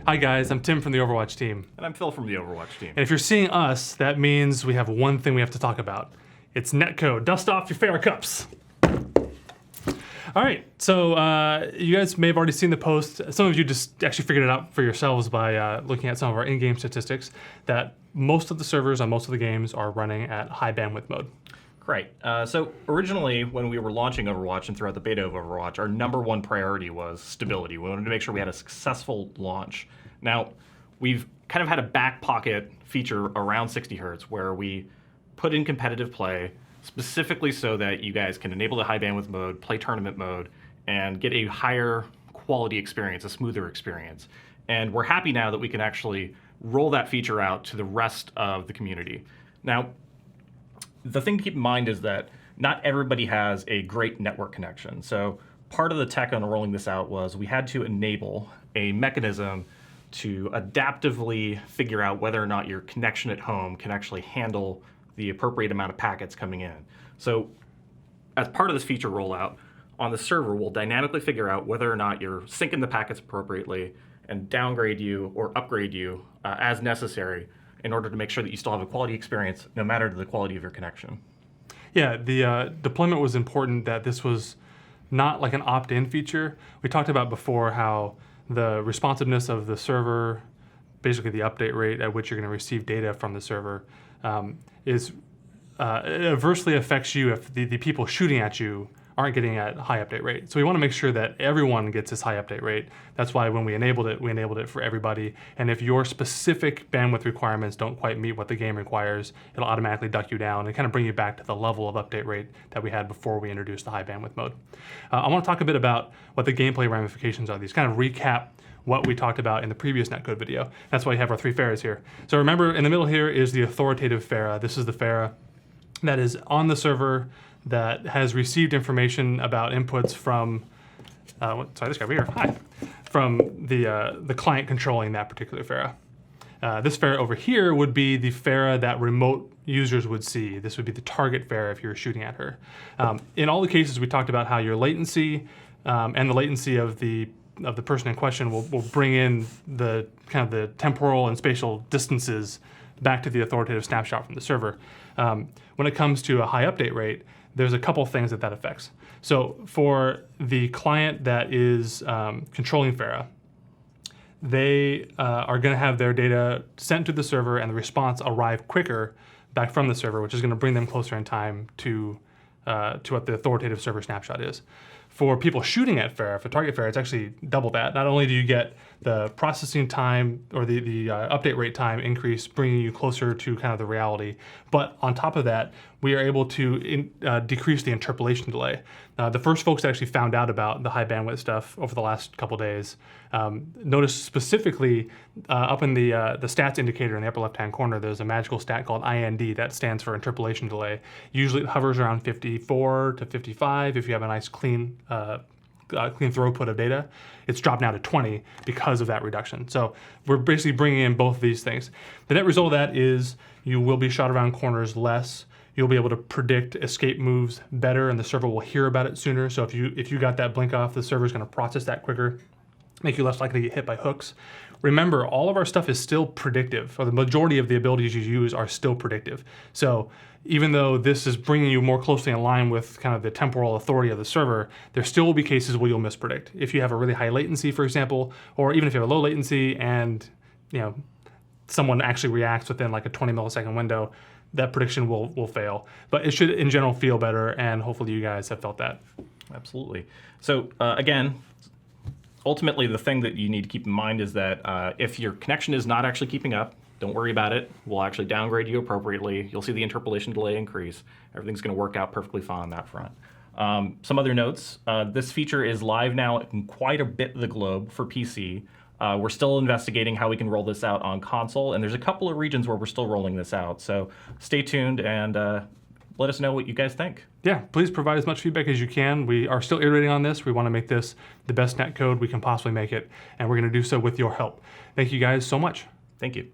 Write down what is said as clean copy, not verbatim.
Hi guys, I'm Tim from the Overwatch team. And I'm Phil from the Overwatch team. And if you're seeing us, that means we have one thing we have to talk about. It's Netcode. Dust off your Pharah cups. All right, so you guys may have already seen the post. Some of you just actually figured it out for yourselves by looking at some of our in-game statistics that most of the servers on most of the games are running at high bandwidth mode. Great. So originally, when we were launching Overwatch and throughout the beta of Overwatch, our number one priority was stability. We wanted to make sure we had a successful launch. Now, we've kind of had a back pocket feature around 60 hertz where we put in competitive play specifically so that you guys can enable the high bandwidth mode, play tournament mode, and get a higher quality experience, a smoother experience. And we're happy now that we can actually roll that feature out to the rest of the community. Now, the thing to keep in mind is that not everybody has a great network connection. So part of the tech on rolling this out was we had to enable a mechanism to adaptively figure out whether or not your connection at home can actually handle the appropriate amount of packets coming in. So as part of this feature rollout, on the server, we'll dynamically figure out whether or not you're syncing the packets appropriately and downgrade you or upgrade you as necessary in order to make sure that you still have a quality experience no matter the quality of your connection. Yeah, the deployment was important that this was not like an opt-in feature. We talked about before how the responsiveness of the server, basically the update rate at which you're going to receive data from the server, is it adversely affects you if the people shooting at you aren't getting at high update rate. So we want to make sure that everyone gets this high update rate. That's why when we enabled it for everybody. And if your specific bandwidth requirements don't quite meet what the game requires, it'll automatically duck you down and kind of bring you back to the level of update rate that we had before we introduced the high bandwidth mode. I want to talk a bit about what the gameplay ramifications are. These kind of recap what we talked about in the previous Netcode video. That's why you have our three Pharahs here. So remember, in the middle here is the authoritative Pharah. This is the Pharah that is on the server that has received information about inputs from, this guy over here, hi, from the client controlling that particular Pharah. This Pharah over here would be the Pharah that remote users would see. This would be the target Pharah if you were shooting at her. In all the cases, we talked about how your latency and the latency of the person in question will bring in the kind of the temporal and spatial distances back to the authoritative snapshot from the server. When it comes to a high update rate, there's a couple things that affects. So for the client that is controlling Pharah, they are going to have their data sent to the server and the response arrive quicker back from the server, which is going to bring them closer in time to what the authoritative server snapshot is. For people shooting at Pharah, for target Pharah, it's actually double that. Not only do you get the processing time or the update rate time increase, bringing you closer to kind of the reality, but on top of that, we are able to decrease the interpolation delay. The first folks that actually found out about the high bandwidth stuff over the last couple days noticed specifically up in the stats indicator in the upper left-hand corner, there's a magical stat called IND that stands for interpolation delay. Usually it hovers around 54 to 55 if you have a nice clean throughput of data. It's dropped now to 20 because of that reduction. So we're basically bringing in both of these things. The net result of that is you will be shot around corners less. You'll be able to predict escape moves better, and the server will hear about it sooner. So if you got that blink off, the server's going to process that quicker, make you less likely to get hit by hooks. Remember, all of our stuff is still predictive, or the majority of the abilities you use are still predictive. So even though this is bringing you more closely in line with kind of the temporal authority of the server, there still will be cases where you'll mispredict. If you have a really high latency, for example, or even if you have a low latency and someone actually reacts within like a 20 millisecond window, that prediction will fail. But it should, in general, feel better, and hopefully you guys have felt that. Absolutely. So again, ultimately the thing that you need to keep in mind is that if your connection is not actually keeping up, don't worry about it. We'll actually downgrade you appropriately. You'll see the interpolation delay increase. Everything's going to work out perfectly fine on that front. Some other notes. This feature is live now in quite a bit of the globe for PC. We're still investigating how we can roll this out on console, and there's a couple of regions where we're still rolling this out. So stay tuned and let us know what you guys think. Yeah, please provide as much feedback as you can. We are still iterating on this. We want to make this the best netcode we can possibly make it, and we're going to do so with your help. Thank you guys so much. Thank you.